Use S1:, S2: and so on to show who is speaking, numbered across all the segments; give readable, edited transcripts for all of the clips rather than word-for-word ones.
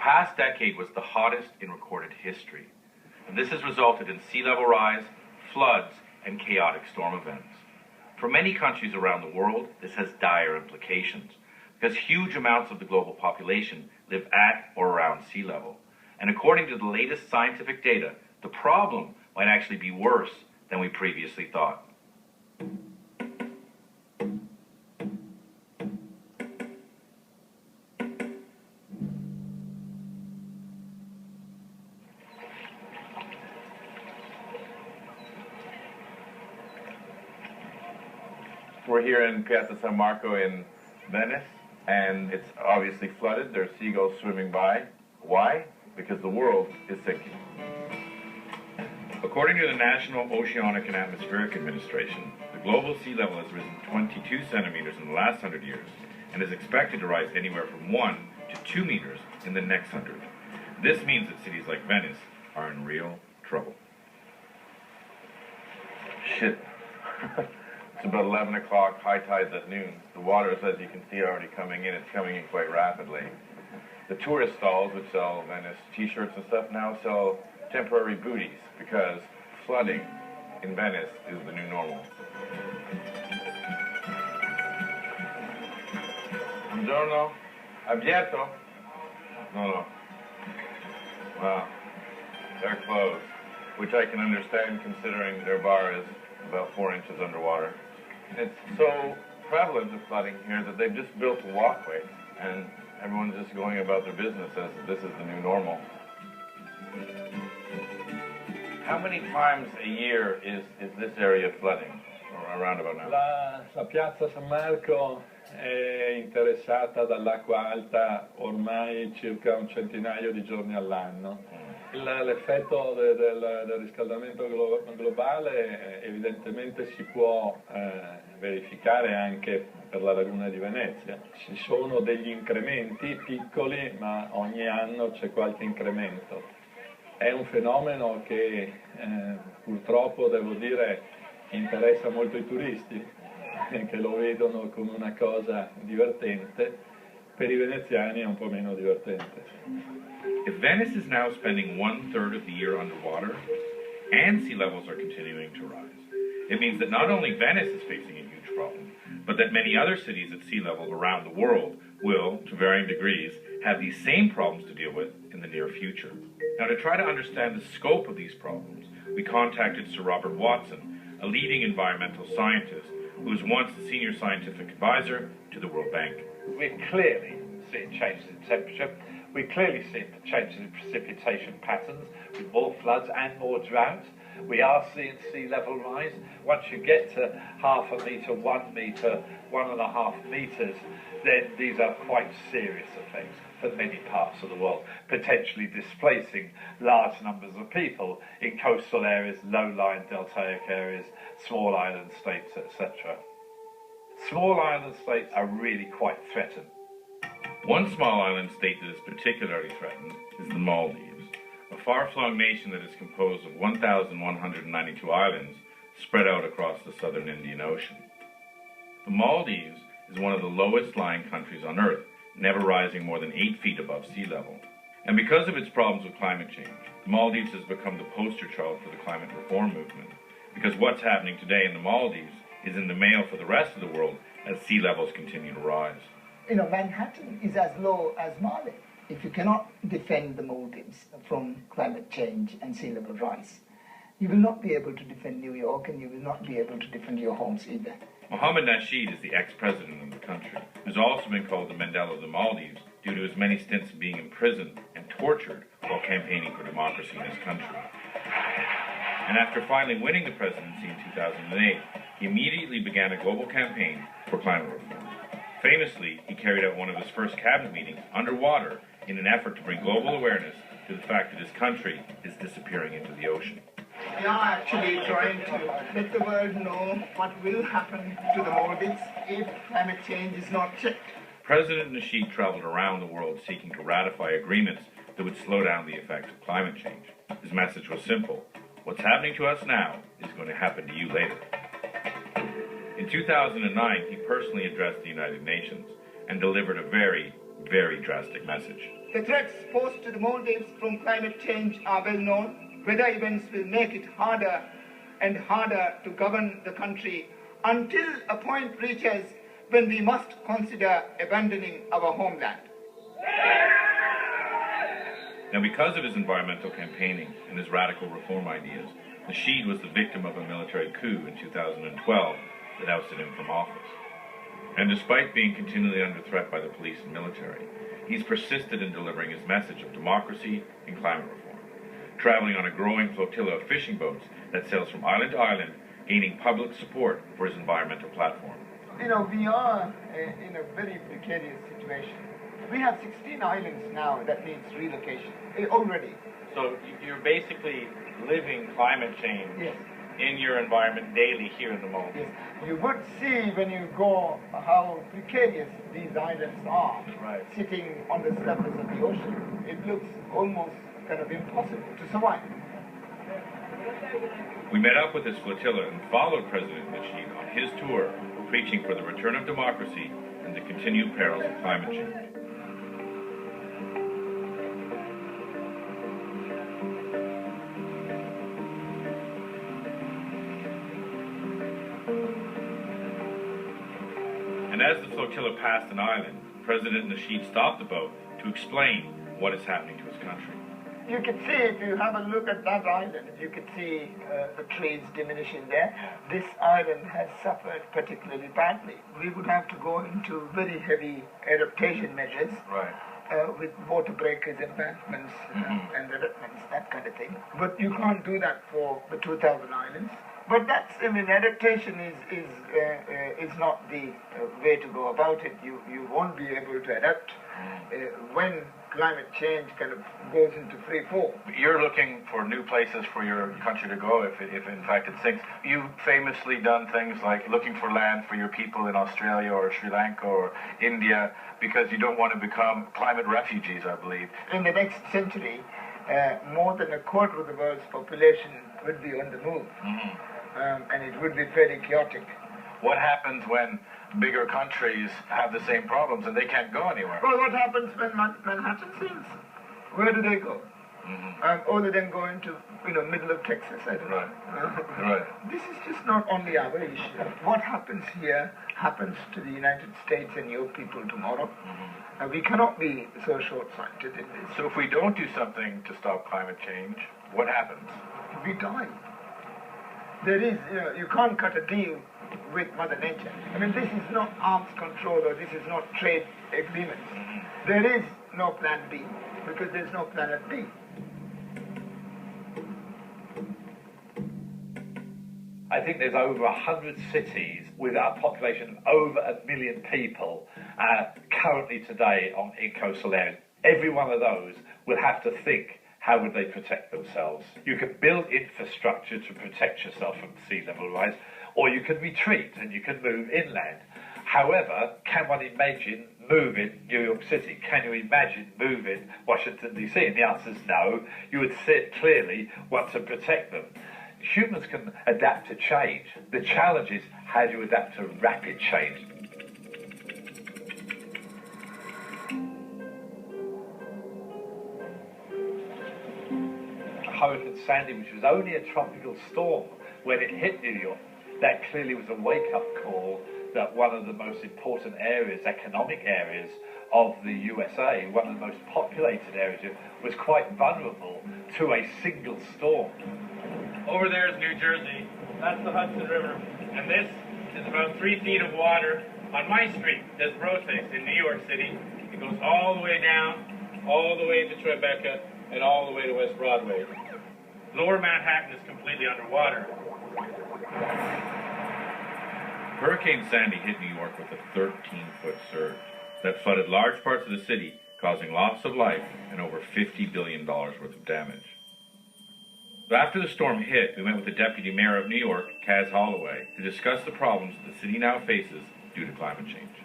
S1: past decade was the hottest in recorded history, and this has resulted in sea level rise, floods, and chaotic storm events. For many countries around the world, this has dire implications, because huge amounts of the global population live at or around sea level. And according to the latest scientific data, the problem might actually be worse than we previously thought.
S2: We're here in Piazza San Marco in Venice, and it's obviously flooded. There are seagulls swimming by. Why? Because the world is sinking. According to the National Oceanic and Atmospheric Administration, the global sea level has risen 22 centimeters in the last 100 years and is expected to rise anywhere from 1 to 2 meters in the next 100. This means that cities like Venice are in real trouble. Shit. It's about 11 o'clock, high tide's at noon. The water is, as you can see, already coming in. It's coming in quite rapidly. The tourist stalls, which sell Venice t-shirts and stuff, now sell temporary booties because flooding in Venice is the new normal. Buongiorno. Abierto? No. Wow. They're closed, which I can understand considering their bar is about 4 inches underwater. It's so prevalent of flooding here that they've just built a walkway and everyone's just going about their business as this is the new normal. How many times a year is this area flooding, or around about now?
S3: La piazza San Marco è interessata dall'acqua alta ormai circa un centinaio di giorni all'anno. L'effetto del riscaldamento globale evidentemente si può verificare anche per la laguna di Venezia. Ci sono degli incrementi piccoli, ma ogni anno c'è qualche incremento. È un fenomeno che purtroppo, devo dire, interessa molto i turisti, che lo vedono come una cosa divertente. Per I veneziani è un po' meno divertente.
S1: If Venice is now spending 1/3 of the year underwater, and sea levels are continuing to rise, it means that not only Venice is facing a huge problem, but that many other cities at sea level around the world will, to varying degrees, have these same problems to deal with in the near future. Now, to try to understand the scope of these problems, we contacted Sir Robert Watson, a leading environmental scientist who was once the senior scientific advisor to the World Bank.
S4: We're clearly seeing changes in temperature. We're clearly seeing changes in precipitation patterns with more floods and more drought. We are seeing sea level rise. Once you get to 0.5 metre, 1 metre, 1.5 metres, then these are quite serious effects for many parts of the world, potentially displacing large numbers of people in coastal areas, low-lying deltaic areas, small island states, etc. Small island states are really quite threatened.
S1: One small island state that is particularly threatened is the Maldives, a far-flung nation that is composed of 1,192 islands spread out across the southern Indian Ocean. The Maldives is one of the lowest-lying countries on Earth, never rising more than 8 feet above sea level. And because of its problems with climate change, the Maldives has become the poster child for the climate reform movement, because what's happening today in the Maldives is in the mail for the rest of the world as sea levels continue to rise.
S5: Manhattan is as low as Mali. If you cannot defend the Maldives from climate change and sea level rise, you will not be able to defend New York, and you will not be able to defend your homes either.
S1: Mohammed Nasheed is the ex-president of the country, who's also been called the Mandela of the Maldives due to his many stints of being imprisoned and tortured while campaigning for democracy in his country. And after finally winning the presidency in 2008, he immediately began a global campaign for climate reform. Famously, he carried out one of his first cabinet meetings underwater in an effort to bring global awareness to the fact that his country is disappearing into the ocean.
S5: We are actually trying to let the world know what will happen to the Maldives if climate change is not checked.
S1: President Nasheed traveled around the world seeking to ratify agreements that would slow down the effects of climate change. His message was simple: what's happening to us now is going to happen to you later. In 2009, he personally addressed the United Nations and delivered a very, very drastic message.
S5: The threats posed to the Maldives from climate change are well known. Weather events will make it harder and harder to govern the country until a point reaches when we must consider abandoning our homeland.
S1: Now, because of his environmental campaigning and his radical reform ideas, Nasheed was the victim of a military coup in 2012 that ousted him from office. And despite being continually under threat by the police and military, he's persisted in delivering his message of democracy and climate reform, traveling on a growing flotilla of fishing boats that sails from island to island, gaining public support for his environmental platform.
S5: You know, we are in a very precarious situation. We have 16 islands now that needs relocation already.
S4: So you're basically living climate change
S5: Yes.
S4: in your environment daily here in the Maldives.
S5: Yes. You would see when you go how precarious these islands are,
S4: Right.
S5: sitting on the surface of the ocean. It looks almost kind of impossible to survive.
S1: We met up with his flotilla and followed President Nasheed on his tour, preaching for the return of democracy and the continued perils of climate change. And as the flotilla passed an island, President Nasheed stopped the boat to explain what is happening to his country.
S5: You can see, if you have a look at that island, you can see the trees diminishing there. This island has suffered particularly badly. We would have to go into very heavy adaptation measures.
S2: Right.
S5: With water breakers, embankments, and revetments, that kind of thing. But you can't do that for the 2,000 islands. But that's, I mean, adaptation is not the way to go about it. You won't be able to adapt when climate change kind of goes into free fall.
S2: You're looking for new places for your country to go if in fact it sinks. You've famously done things like looking for land for your people in Australia or Sri Lanka or India because you don't want to become climate refugees, I believe.
S5: In the next century, more than a quarter of the world's population would be on the move. And it would be fairly chaotic.
S2: What happens when bigger countries have the same problems and they can't go anywhere?
S5: Well, what happens when Manhattan sinks? Where do they go? Other than going to, middle of Texas, I don't know.
S2: Right.
S5: This is just not only our issue. What happens here happens to the United States and your people tomorrow. We cannot be so short-sighted in this.
S2: So if we don't do something to stop climate change, what happens?
S5: We die. There is, you can't cut a deal with Mother Nature. I mean, this is not arms control or this is not trade agreements. There is no plan B because there's no planet B.
S4: I think there's over 100 cities with a population of over 1 million people currently today in coastal areas. Every one of those will have to think, how would they protect themselves? You can build infrastructure to protect yourself from sea level rise, or you can retreat and you can move inland. However, can one imagine moving New York City? Can you imagine moving Washington, D.C.? And the answer is no. You would clearly want to protect them. Humans can adapt to change. The challenge is, how do you adapt to rapid change? Hurricane Sandy, which was only a tropical storm when it hit New York, that clearly was a wake-up call that one of the most important areas, economic areas of the USA, one of the most populated areas, was quite vulnerable to a single storm.
S1: Over there is New Jersey. That's the Hudson River. And this is about 3 feet of water on my street, Desbrosses, in New York City. It goes all the way down, all the way to Tribeca, and all the way to West Broadway. Lower Manhattan is completely underwater. Hurricane Sandy hit New York with a 13-foot surge that flooded large parts of the city, causing loss of life and over $50 billion worth of damage. So after the storm hit, we met with the Deputy Mayor of New York, Kaz Holloway, to discuss the problems the city now faces due to climate change.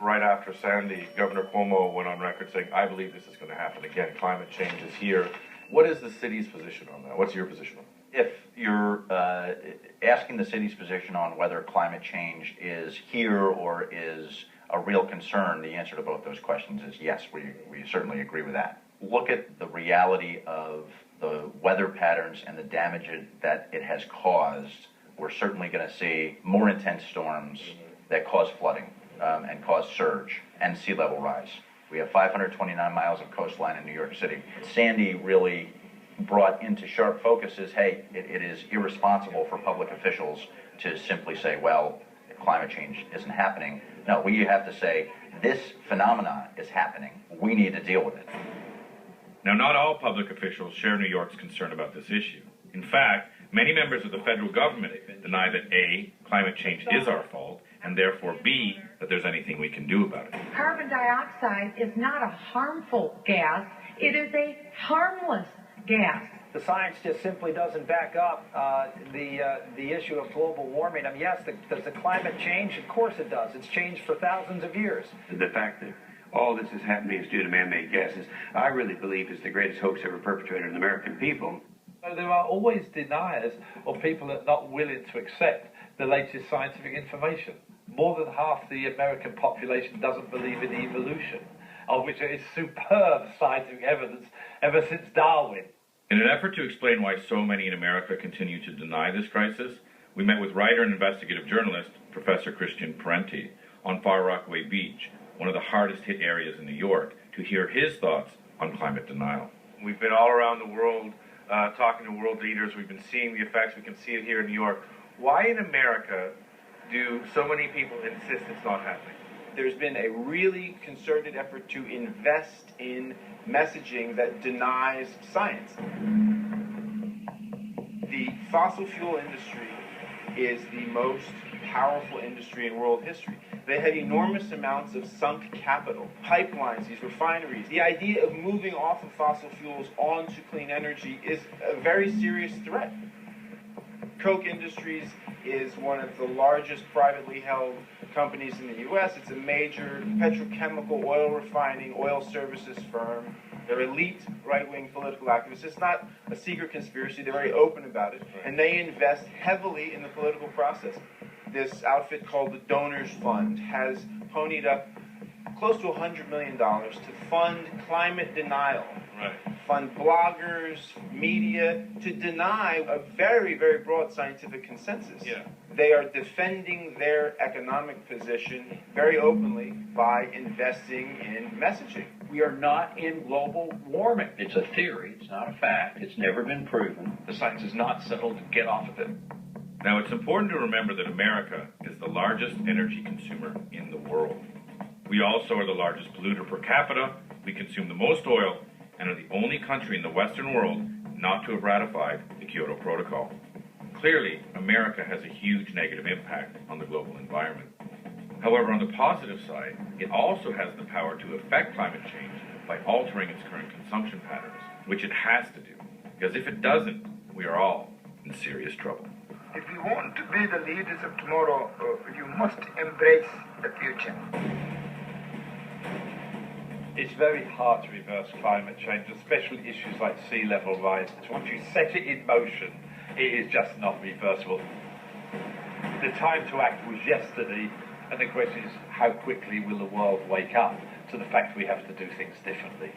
S2: Right after Sandy, Governor Cuomo went on record saying, I believe this is going to happen again. Climate change is here. What is the city's position on that? What's your position on that?
S6: If you're asking the city's position on whether climate change is here or is a real concern, the answer to both those questions is yes, we certainly agree with that. Look at the reality of the weather patterns and the damage that it has caused. We're certainly going to see more intense storms that cause flooding and cause surge and sea level rise. We have 529 miles of coastline in New York City. Sandy really brought into sharp focus is, hey, it is irresponsible for public officials to simply say, well, climate change isn't happening. No, we have to say, this phenomenon is happening. We need to deal with it.
S1: Now, not all public officials share New York's concern about this issue. In fact, many members of the federal government deny that A, climate change is our fault, and therefore B, that there's anything we can do about it.
S7: Carbon dioxide is not a harmful gas, it is a harmless gas.
S8: The science just simply doesn't back up the issue of global warming. I mean, yes, does the climate change? Of course it does. It's changed for thousands of years.
S9: The fact that all this is happening is due to man-made gases, I really believe is the greatest hoax ever perpetrated on the American people.
S4: There are always deniers or people that are not willing to accept the latest scientific information. More than half the American population doesn't believe in evolution, of which there is superb scientific evidence ever since Darwin.
S1: In an effort to explain why so many in America continue to deny this crisis, we met with writer and investigative journalist Professor Christian Parenti on Far Rockaway Beach, one of the hardest hit areas in New York, to hear his thoughts on climate denial.
S2: We've been all around the world talking to world leaders. We've been seeing the effects. We can see it here in New York. Why in America do so many people insist it's not happening?
S10: There's been a really concerted effort to invest in messaging that denies science. The fossil fuel industry is the most powerful industry in world history. They have enormous amounts of sunk capital, pipelines, these refineries. The idea of moving off of fossil fuels onto clean energy is a very serious threat. Koch Industries is one of the largest privately held companies in the U.S. It's a major petrochemical oil refining, oil services firm. They're elite right-wing political activists. It's not a secret conspiracy. They're very open about it. And they invest heavily in the political process. This outfit called the Donors Fund has ponied up close to $100 million to fund climate denial.
S2: Right.
S10: Fund bloggers, media, to deny a very, very broad scientific consensus.
S2: Yeah.
S10: They are defending their economic position very openly by investing in messaging.
S8: We are not in global warming. It's a theory. It's not a fact. It's never been proven.
S4: The science is not settled. Get off of it.
S1: Now, it's important to remember that America is the largest energy consumer in the world. We also are the largest polluter per capita, we consume the most oil, and are the only country in the Western world not to have ratified the Kyoto Protocol. Clearly, America has a huge negative impact on the global environment. However, on the positive side, it also has the power to affect climate change by altering its current consumption patterns, which it has to do, because if it doesn't, we are all in serious trouble.
S5: If you want to be the leaders of tomorrow, you must embrace the future.
S4: It's very hard to reverse climate change, especially issues like sea level rise. Once you set it in motion, it is just not reversible. The time to act was yesterday, and the question is, how quickly will the world wake up to the fact we have to do things differently?